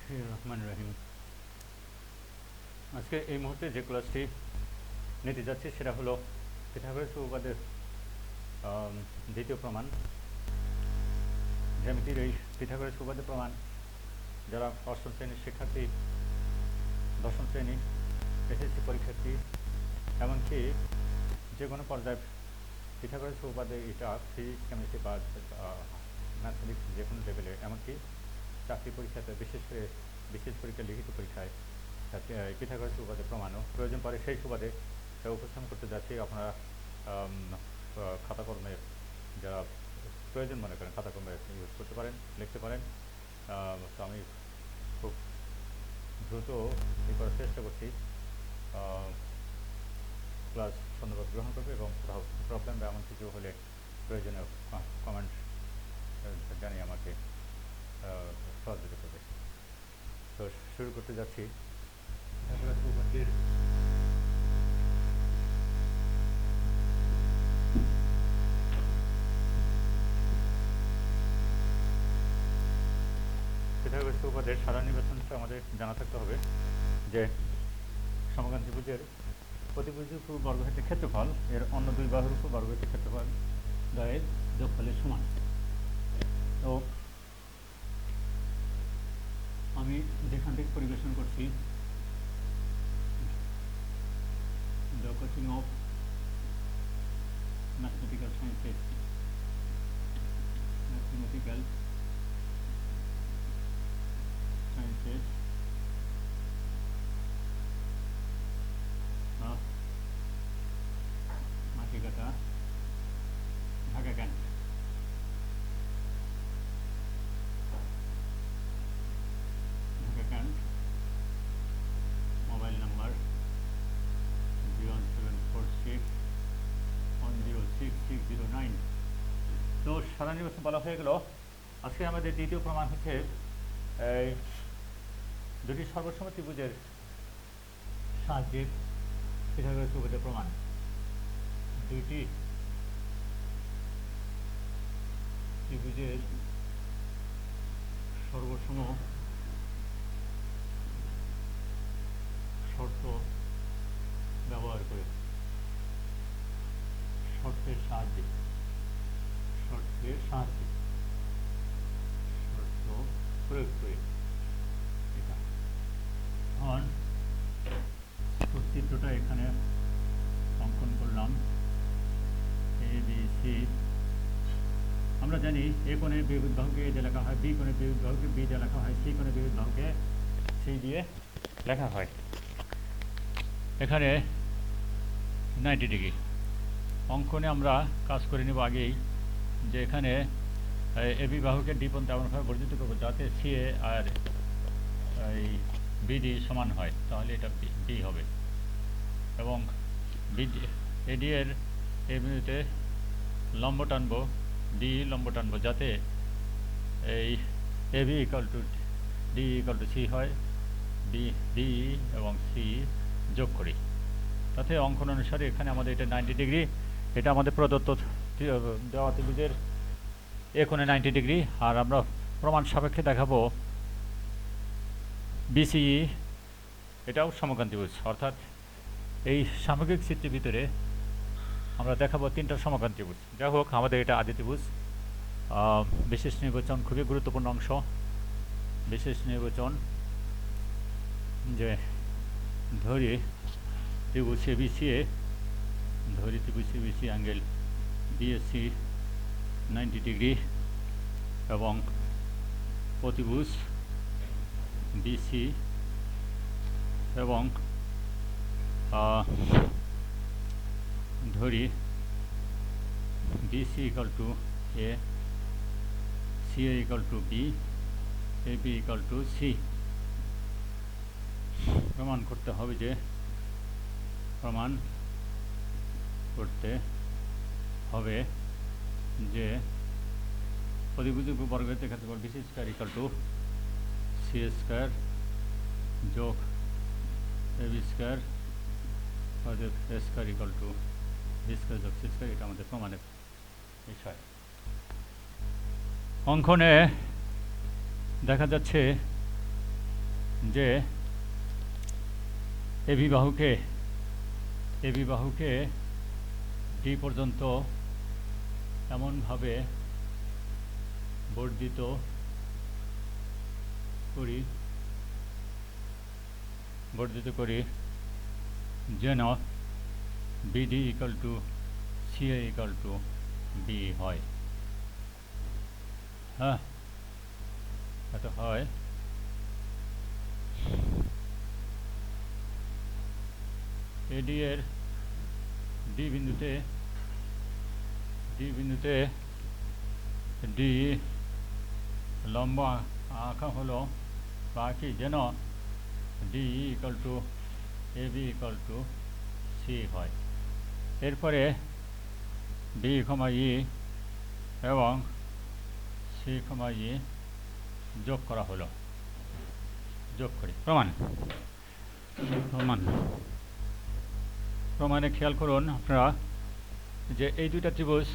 রহমান রহিম। আজকে এই মুহূর্তে যে ক্লাসটি নিতে যাচ্ছি সেটা হলো পিথাগোরাস উপপাদ্যের দ্বিতীয় প্রমাণ। জ্যামিতির এই পিথাগোরাস উপপাদ্যের প্রমাণ যারা অষ্টম শ্রেণীর শিক্ষার্থী, দশম শ্রেণী এসএসসি পরীক্ষার্থী, এমনকি যে কোনো পর্যায়ে পিথাগোরাস উপপাদ্যে এটা ফিজিক্স, কেমিস্ট্রি বা ম্যাথমেটিক্স যে কোনো লেভেলে, এমনকি চাকরি পরীক্ষাতে, বিশেষ করে বিশেষ পরীক্ষা লিখিত পরীক্ষায় পিথাগোরাস উপপাদ্যের প্রমাণও প্রয়োজন পড়ে। সেই সুবাদে তা উপস্থাপন করতে যাচ্ছি। আপনারা খাতাকর্মে যারা প্রয়োজন মনে করেন খাতাকর্মে ইউজ করতে পারেন, লিখতে পারেন। তো আমি খুব দ্রুত এই করার চেষ্টা করছি। ক্লাস সুন্দরভাবে গ্রহণ করবে এবং কোথাও প্রবলেম বা এমন কিছু হলে প্রয়োজনীয় কমেন্ট জানিয়ে আমাকে সহযোগিতা করবে। তো শুরু করতে যাচ্ছি। পিথাগোরাস উপপাদ্যের পিথাগোরাস উপপাদ্যের সাধারণ নির্বাচনটা আমাদের জানা থাকতে হবে যে সমকোণ ত্রিভুজের প্রতিভুজের উপর বর্গক্ষেত্রের ক্ষেত্রফল এর অন্য দুই বাহুর উপর বর্গক্ষেত্রের ক্ষেত্রফল দ্বয়ের যোগফলের সমান। তো আমি যেখান থেকে পরিবেশন করছি the coaching of mathematical sciences, mathematical sciences Matikata, Dhaka can't. Dhaka can't, mobile number 01746106609। তো সাধারণ নির্বাচন বলা হয়ে গেল। আজকে আমাদের দ্বিতীয় প্রমাণ হচ্ছে এই দুটি সর্বসম ত্রিভুজের সাহায্যে পিথাগোরাস উপপাদ্যের প্রমাণ। দুইটি ত্রিভুজের সর্বসম শর্ত ব্যবহার করে, শর্তের সাহায্যে শর্ত প্রয়োগ করে এটা। এখন চিত্রটা এখানে অঙ্কন করলাম। এ বি সি, আমরা জানি এ কোণের বিপরীত বাহুকে এ দিয়ে লেখা হয়, বি কোণের বিপরীত বাহুকে বি দিয়ে লেখা হয়, সি কোণের বিপরীত বাহুকে সি দিয়ে লেখা হয়। এখানে 90 ডিগ্রি অঙ্কনে আমরা কাজ করে নেব আগেই, যে এখানে এ বি বাহুকে ডি পর্যন্ত এমনভাবে বর্ধিত করবো যাতে সি এ আর এই বিডি সমান হয়, তাহলে এটা বি হবে। এবং বিডি এডি এর এই বিন্দুতে লম্ব টানবো, ডি লম্ব টানবো যাতে এই A B equal to D equal to C হয়। ডি এবং সি যোগ করি, তাতে অঙ্কন অনুসারে এখানে আমাদের এটা 90 ডিগ্রি। এটা আমাদের প্রদত্ত দেওয়া ত্রিভুজের এ কোণে 90 ডিগ্রি। আর আমরা প্রমাণ সাপেক্ষে দেখাবো বিসিই এটাও সমকোণ ত্রিভুজ, অর্থাৎ এই সামগ্রিক চিত্রের ভিতরে আমরা দেখাবো তিনটা সমকোণ ত্রিভুজ। যাই হোক, আমাদের এটা আদি ত্রিভুজ। বিশেষ নির্বাচন খুবই গুরুত্বপূর্ণ অংশ। বিশেষ নির্বাচন, যে ধরি ত্রিভুজ এবিসিএ, ধরি ত্রিভুজ এবিসি অ্যাঙ্গেল বিএসসি 90 ডিগ্রি এবং প্রতিভুজ বিসি এবং ধরি BC equal to A, C A equal to B, A B equal to C. প্রমাণ করতে হবে যে প্রতিভুজ বর্গক্ষেত্রের ক্ষেত্রফল BC square equal to C square যোগ এ বি স্কয়ার অর্থাৎ A square equal to B square যোগ সি স্কয়ার। এটা আমাদের প্রমাণের বিষয়। অঙ্কনে দেখা যাচ্ছে যে এবি বাহুকে ডি পর্যন্ত এমনভাবে বর্ধিত করি যেন BD equal to CA equal to B হয়। হ্যাঁ, এটা হয় এডি এর ডি বিন্দুতে ডি লম্ব আঁকা হলো বাকি যেন D equal to A B equal to C হয়। এরপরে বি কমা ই এবং সি কমা ই যোগ করা হলো, যোগ করি প্রমাণে খেয়াল করুন আপনারা যে এই দুইটা ত্রিভুজ,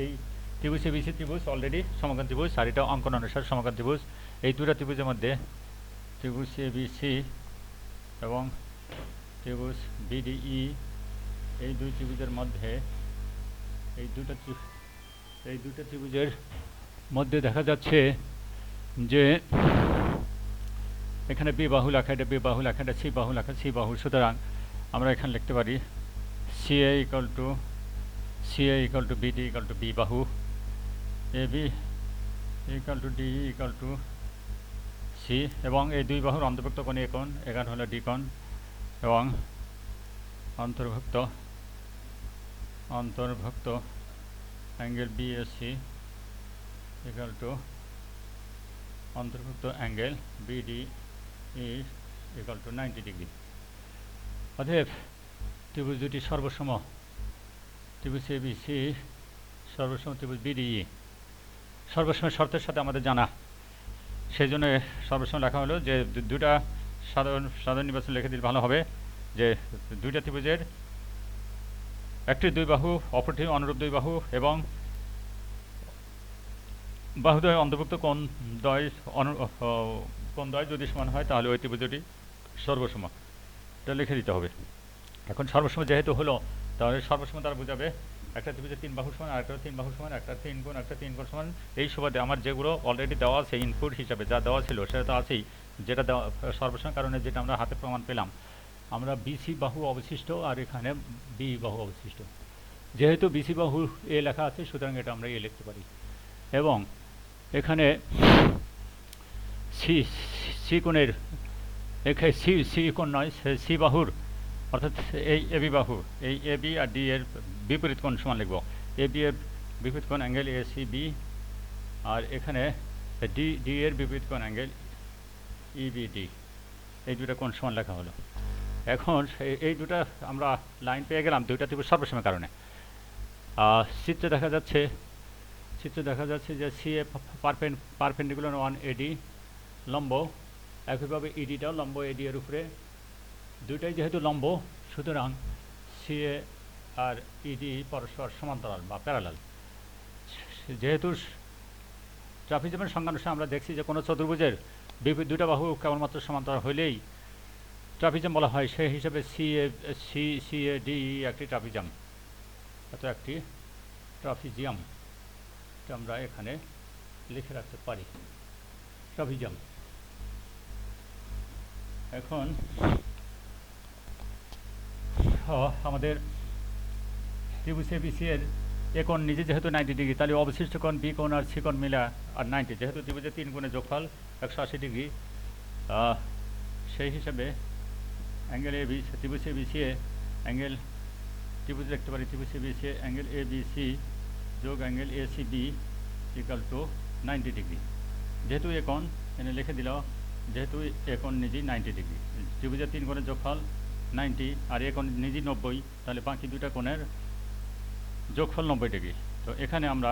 এই ত্রিভুজ এবিসি ত্রিভুজ অলরেডি সমকোণ ত্রিভুজ, আর এটা অঙ্কন অনুসারে সমকোণ ত্রিভুজ। এই দুটা ত্রিভুজের মধ্যে ত্রিভুজ এবিসি এবং ত্রিভুজ বিডিই, এই দুই ত্রিভুজের মধ্যে এই দুটা ত্রিভুজের মধ্যে দেখা যাচ্ছে যে এখানে বি বাহু লেখা, এটা বি বাহু লেখা, এটা সি বাহু লেখা, সি বাহু। সুতরাং আমরা এখানে লিখতে পারি CA equal to BD equal to B বাহু, A B equal to D equal to C, এবং এই দুই বাহুর অন্তর্ভুক্ত কোণ এ কোণ, এখানে হলো ডি কোণ, এবং অন্তর্ভুক্ত অ্যাঙ্গেল বিএসসি ইকুয়াল টু অন্তর্ভুক্ত angle BD equal to 90 degree. অতএব ত্রিভুজ দুটি সর্বসম, ত্রিভুজ এবিসি সর্বসম ত্রিভুজ বিডিই সর্বসম শর্তের সাথে আমাদের জানা, সেই জন্য সর্বসম লেখা হলো যে দুটা সাধারণ নির্বাচন লিখে দিলে ভালো হবে যে দুইটা ত্রিভুজের একটি দুই বাহু অপরটি অনুরূপ দুই বাহু এবং বাহুদ্বয় অন্তর্ভুক্ত কোণ দ্বয় যদি সমান হয় তাহলে ওই ত্রিভুজ দুটি সর্বসম, এটা লিখে দিতে হবে। এখন সর্বসম যেহেতু হলো তাহলে সর্বসম দ্বারা বোঝাবে একটা ত্রিভুজের 3 বাহু সমান, আরেকটা 3 বাহু সমান, একটা 3 কোণ সমান। এই সুবাদে আমার যেগুলো অলরেডি দেওয়া আছে ইনপুট হিসাবে যা দেওয়া ছিল সেটা তো আছেই, যেটা দেওয়া সর্বসম কারণে যেটা আমরা হাতে প্রমাণ পেলাম, আমরা বিসি বাহু অবশিষ্ট আর এখানে বি বাহু অবশিষ্ট। যেহেতু বিসি বাহু এ লেখা আছে সুতরাং এটা আমরা এ লিখতে পারি, এবং এখানে সি কোণের এখানে সি কোণ নয়, সি বাহুর অর্থাৎ এই এবি বাহু, এই এবি আর ডি এর বিপরীত কোণ সমান লিখব। এবি এর বিপরীত কোণ অ্যাঙ্গেল এ সি বি, আর এখানে ডি এর বিপরীত কোণ অ্যাঙ্গেল ইবিডি, এই দুটা কোণ সমান লেখা হলো। এখন এই দুটা আমরা লাইন পেয়ে গেলাম দুইটা ত্রিভুজ সর্বসমের কারণে। চিত্রে দেখা যাচ্ছে যে সি এ পারপেন্ডিকুলার 1 এডি লম্ব, একইভাবে ইডিটাও লম্ব এডি এর উপরে, দুইটাই যেহেতু লম্ব সুতরাং সি এ আর ইডি পরস্পর সমান্তরাল বা প্যারালাল। যেহেতু ট্রাপিজমের সংজ্ঞানুসারে আমরা দেখছি যে কোনো চতুর্ভুজের দুটা বাহু কেবলমাত্র সমান্তরাল হইলেই ট্রাপিজম বলা হয়, সেই হিসাবে সি এ ডি একটি ট্রাপিজম, এত একটি ট্রাপিজিয়াম আমরা এখানে লিখে রাখতে পারি, ট্রাপিজম। এখন আমাদের ত্রিভুজ এবিসি এর এ কোণ নিজে যেহেতু 90 ডিগ্রি, তাহলে অবশিষ্ট কোণ বি কোণ আর সি কোণ মিলা আর 90, যেহেতু ত্রিভুজের 3 কোণের যোগফল 180 ডিগ্রি, সেই হিসাবে অ্যাঙ্গেল এ বি ত্রিভুজ এবিসি অ্যাঙ্গেল ত্রিভুজ দেখতে পারি, ত্রিভুজ ABC angle A B C যোগ angle A C B equal to 90 degree. যেহেতু এ কোণ এনে লিখে দিল, যেহেতু এ কোণ নিজেই 90 ডিগ্রি, ত্রিভুজের 3 কোণের যোগফল 90 আর এ কোণ নিজেই 90, তাহলে বাকি দুটা কোণের যোগফল 90 ডিগ্রি। তো এখানে আমরা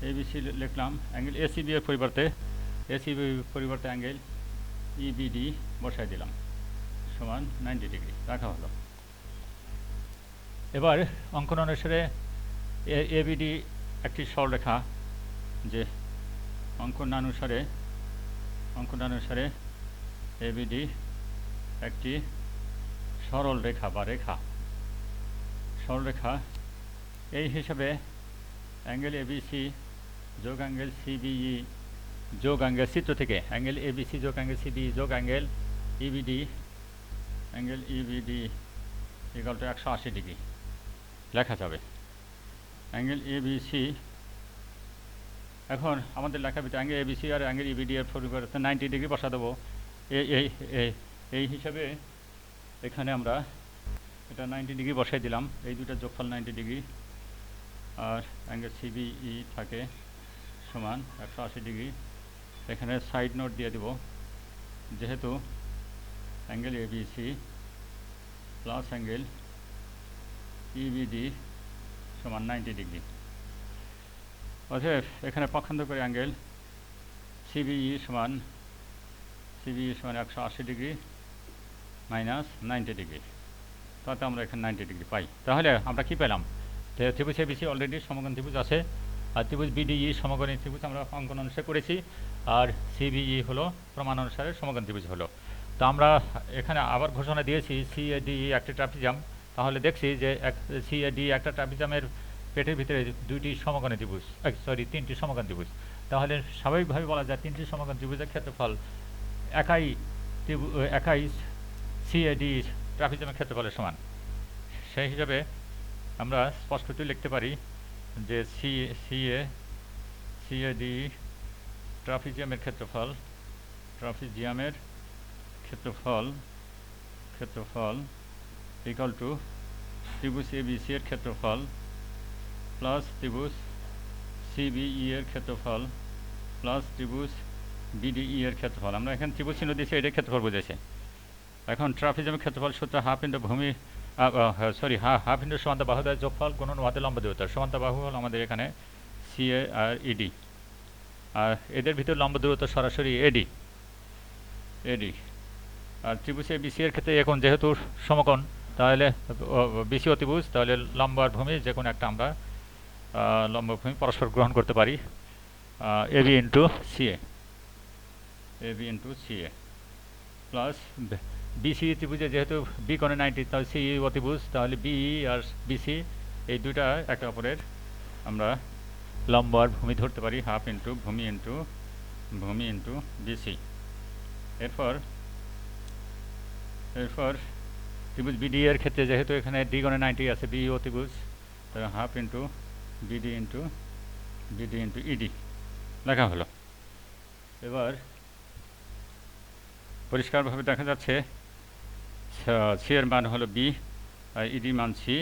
এবিসি লিখলাম, অ্যাঙ্গেল এসিবি এর পরিবর্তে অ্যাঙ্গেল ইবিডি বসাই দিলাম, সমান 90 ডিগ্রি রাখা হলো। এবার অঙ্কন অনুসারে এবিডি একটি সরলরেখা, যে অঙ্কন অনুসারে এবিডি একটি সরল রেখা বা রেখা, সরলরেখা। এই হিসাবে অ্যাঙ্গেল এবিসি যোগ অ্যাঙ্গেল সিবিই যোগ অ্যাঙ্গেল, চিত্র থেকে অ্যাঙ্গেল এবিসি যোগ অ্যাঙ্গেল সিবিই যোগ angle EBD, angle EBD equal to 180 degree লেখা যাবে। অ্যাঙ্গেল এবিসি, এখন আমাদের লেখার ভিতরে অ্যাঙ্গেল এবিসি আর অ্যাঙ্গেল ইবিডি এর পরিবর্তে 90 ডিগ্রি বসা দেবো। এই হিসাবে এখানে আমরা এটা 90 ডিগ্রি বসাই দিলাম, এই দুটার যোগফল 90 ডিগ্রি, আর অ্যাঙ্গেল সিবিই থাকে সমান 180 ডিগ্রি। এখানে সাইড নোট দিয়ে দেব, যেহেতু angle ABC plus angle EBD সমান 90 ডিগ্রি, অতএব এখানে পক্ষান্তর করে অ্যাঙ্গেল সিবিই সমান 180 ডিগ্রি মাইনাস 90 ডিগ্রি, তাতে আমরা এখানে 90 ডিগ্রি পাই। তাহলে আমরা কি পেলাম? ত্রিভুজ এবিসি অলরেডি সমকোণ ত্রিভুজ আছে, আর ত্রিভুজ বিডিই সমকোণী ত্রিভুজ আমরা অঙ্কন অনুসারে করেছি, আর সিবিই হলো প্রমাণ অনুসারে সমকোণ ত্রিভুজ হলো। তো আমরা এখানে আবার ঘোষণা দিয়েছি সিএডি একটা ট্রাপিজাম, তাহলে দেখছি যে সিএডি একটা ট্রাপিজামের পেটের ভিতরে দুইটি সমকোণী ত্রিভুজ, তিনটি সমকোণ ত্রিভুজ। তাহলে স্বাভাবিকভাবে বলা যায় তিনটি সমকোণ ত্রিভুজের ক্ষেত্রফল একাই সিএডি ট্রাপিজামের ক্ষেত্রফলের সমান। সেই হিসাবে আমরা স্পষ্টতই লিখতে পারি যে সিএডি ট্রাপিজিয়ামের ক্ষেত্রফল ইকুয়াল টু ত্রিভুজ এবিসি এর ক্ষেত্রফল প্লাস ত্রিভুজ সিবিই এর ক্ষেত্রফল প্লাস ত্রিভুজ বিডিই এর ক্ষেত্রফল। আমরা এখানে ত্রিভুজ চিহ্ন দিয়েছি, এটার ক্ষেত্রফল বুঝেছে। এখন ট্রাপিজিয়ামের ক্ষেত্রফল সূত্র হাফ ইন্টু হাফ ইন্টু সমান্ত বাহুদ্বয়ের যোগফল গুণন উহাদের লম্ব দূরত্ব। সমান্ত বাহু হল আমাদের এখানে সিএ আর ইডি, আর এদের ভিতর লম্ব দূরত্ব সরাসরি এডি। আর ত্রিভুজ এবিসি এর ক্ষেত্রে এখন যেহেতু সমকোণ, তাহলে বিসি ত্রিভুজ, তাহলে লম্ব আর ভূমি যে কোনো একটা আমরা লম্ব ভূমি পরস্পর গ্রহণ করতে পারি, AB into CA plus BC ত্রিভুজে যেহেতু বি কোণে 90, তাহলে সিই অতিভুজ, তাহলে বিই আর বিসি এই দুইটা একে অপরের আমরা লম্ব আর ভূমি ধরতে পারি, হাফ ইন্টু ভূমি ইন্টু বিসি। এরপর ত্রিভুজ বিডি এর ক্ষেত্রে যেহেতু এখানে ডি কোণে 90 আছে, বিই অতিভুজ, তাহলে half into BD into ED লেখা হলো। এবার পরিষ্কারভাবে দেখা যাচ্ছে সি এর মান হলো বি আর ইডি মান সি,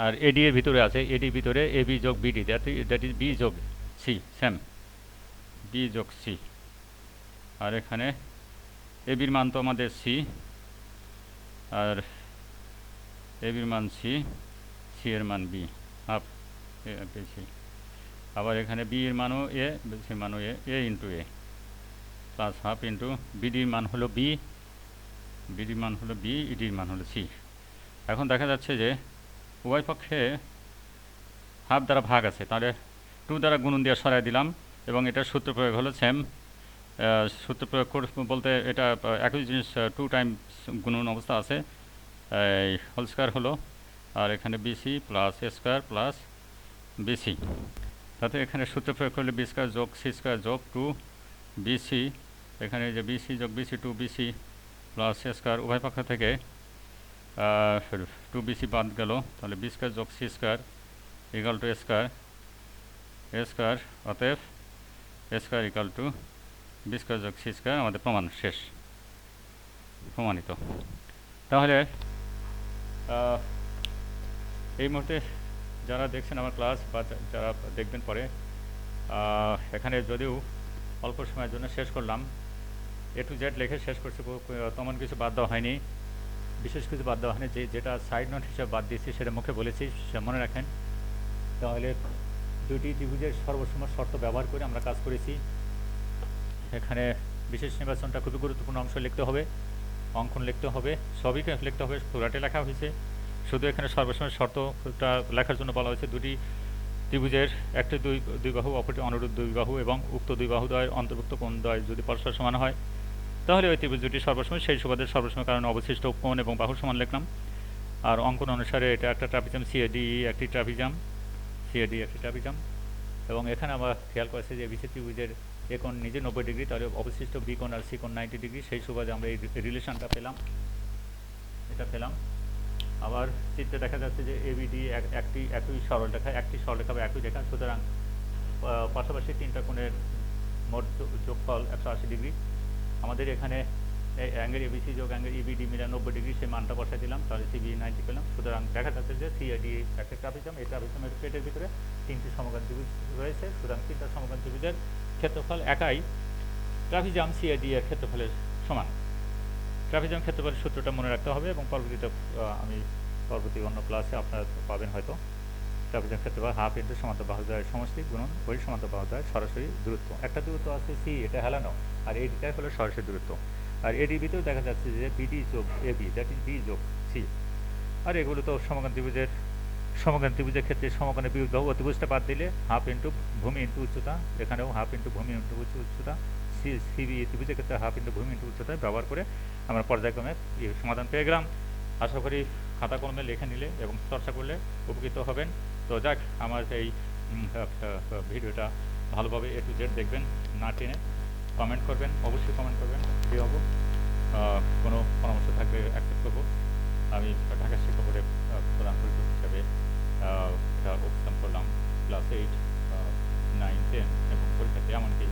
আর এডি এর ভিতরে আছে, এডির ভিতরে এবি যোগ বিডি, দ্যাট ইজ বি যোগ সি, সেম বি যোগ সি। আর এখানে এবির মান তো আমাদের সি, আর এবির মান সি এর মান বি হাফ সি। আবার এখানে বি এর মানও এ, সি মানও এ ইন্টু এ প্লাস হাফ ইন্টু বিডির মান হলো বি, ইডির মান হলো সি। এখন দেখা যাচ্ছে যে উভয় পক্ষে হাফ দ্বারা ভাগ আছে, তাহলে 2 দ্বারা গুণন দিয়ে সরাই দিলাম, এবং এটার সূত্র প্রয়োগ হলো সেম। সূত্র প্রয়োগ বলতে এটা একই জিনিস, 2 টাইমস গুণন অবস্থা আছে, হোল স্কোয়ার হলো, আর এখানে BC plus A square plus BC, তাতে এখানে সূত্র প্রয়োগ করলে বি স্কোয়ার যোগ সি স্কোয়ার যোগ 2 বিসি, এখানে যে বিসি যোগ BC 2 BC plus A square, উভয় পক্ষ থেকে 2 বিসি বাদ গেল, তাহলে বি স্কোয়ার যোগ C square equal to A square, অতএব A square equal to B square যোগ সি স্কোয়ার। আমাদের প্রমাণ শেষ, প্রমাণিত। তাহলে এই মুহূর্তে যারা দেখছেন আমার ক্লাস বা যারা দেখবেন পরে, এখানে যদিও অল্প সময়ের জন্য শেষ করলাম, এ টু জেড লিখে শেষ করছি, তেমন কিছু বাদ দেওয়া হয়নি, বিশেষ কিছু বাদ দেওয়া হয়নি, যেটা সাইড নোট হিসেবে বাদ দিয়েছি সেটা মুখে বলেছি, মনে রাখেন। তাহলে দুটি ত্রিভুজের সর্বসীমা শর্ত ব্যবহার করে আমরা কাজ করেছি। এখানে বিশেষ নির্বাচনটা খুবই গুরুত্বপূর্ণ অংশ লিখতে হবে, অঙ্কন লিখতে হবে, সবই লিখতে হবে, পুরাটে লেখা হয়েছে। শুধু এখানে সর্বসময় শর্তটা লেখার জন্য বলা হয়েছে দুটি ত্রিভুজের একটি দুই বাহু অপরটি অনুরূপ দুই বাহু এবং উক্ত দুই বাহুদ্বয়ের অন্তর্ভুক্ত কোণ দ্বয় যদি পরস্পর সমান হয় তাহলে ওই ত্রিভুজ দুটি সর্বসময় সেই সুবাদের সর্বসময় কারণে অবশিষ্ট কোণ এবং বাহুর সমান লিখলাম। আর অঙ্কন অনুসারে এটা একটা ট্রাপিজাম, সিএডি একটি ট্রাপিজাম, এবং এখানে আমরা খেয়াল করেছি যে এবিসি ত্রিভুজের এ কোণ নিজে 90 ডিগ্রি, তাহলে অবশিষ্ট বি কোণ আর সি কোণ 90 ডিগ্রি, সেই সুবাদে আমরা এই রিলেশনটা পেলাম, এটা পেলাম। আবার চিত্রে দেখা যাচ্ছে যে এবিডি একই সরলরেখা, একটি সরলরেখা বা একই রেখা, সুতরাং পাশাপাশি তিনটা কোণের মোট যোগফল 180 ডিগ্রি। আমাদের এখানে অ্যাঙ্গেল এবিসি যোগ অ্যাঙ্গেল ইবিডি মিলে 90 ডিগ্রি, সেই মানটা বসাই দিলাম, তাহলে সিবি 90 পেলাম। সুতরাং দেখা যাচ্ছে যে সিএডি একটা ট্রাপিজাম, এই ট্রাপিজামের পেটের ভিতরে তিনটি সমকোণ ত্রিভুজ রয়েছে, সুতরাং তিনটা সমকোণ ত্রিভুজের ক্ষেত্রফল একাই ট্রাপিজাম সিএডি এর ক্ষেত্রফলের সমান। ট্রাপিজাম ক্ষেত্রফলের সূত্রটা মনে রাখতে হবে, এবং পরবর্তীতে আমি পরবর্তী অন্য ক্লাসে আপনারা পাবেন হয়তো। ট্রাপিজাম ক্ষেত্রফল হাফ ইন্টু সমান্তর বাহুদ্বয়ের সমষ্টি গুণন ওই সমান্তর বাহুদ্বয়ের সরাসরি দূরত্ব। একটা দূরত্ব আছে সি, এটা হেলানো, আর এডিটাই হলো সরাসরি দূরত্ব। আর এডির ভিতরেও দেখা যাচ্ছে যে বিডি যোগ এবি, দ্যাট ইজ বি যোগ সি। আর এগুলো তো সমকোণ ত্রিভুজের ক্ষেত্রে সমকোণের বিরুদ্ধ অতিভুজটা বাদ দিলে হাফ ইন্টু ভূমি ইন্টু উচ্চতা, এখানেও হাফ ইন্টু ভূমি ইন্টু উচ্চতা, সিবি ত্রিভুজের ক্ষেত্রে হাফ ইন্টু ভূমি ইন্টু উচ্চতা ব্যবহার করে আমরা পর্যায়ক্রমে সমাধান পেয়ে গেলাম। আশা করি খাতা কলমে লিখে নিলে এবং চর্চা করলে উপকৃত হবেন। তো যাক, আমার এই ভিডিওটা ভালোভাবে A to Z দেখবেন, না টেনে। কমেন্ট করবেন, অবশ্যই কমেন্ট করবেন, ফ্রি হব। কোনো পরামর্শ থাকলে অ্যাকসেপ্ট করবো। আমি ঢাকা শিক্ষা বোর্ডে প্রধান পরিচালক হিসাবে এটা উপস্থাপন করলাম ক্লাস 8, 9, 10 এবং পরীক্ষাতে এমনকি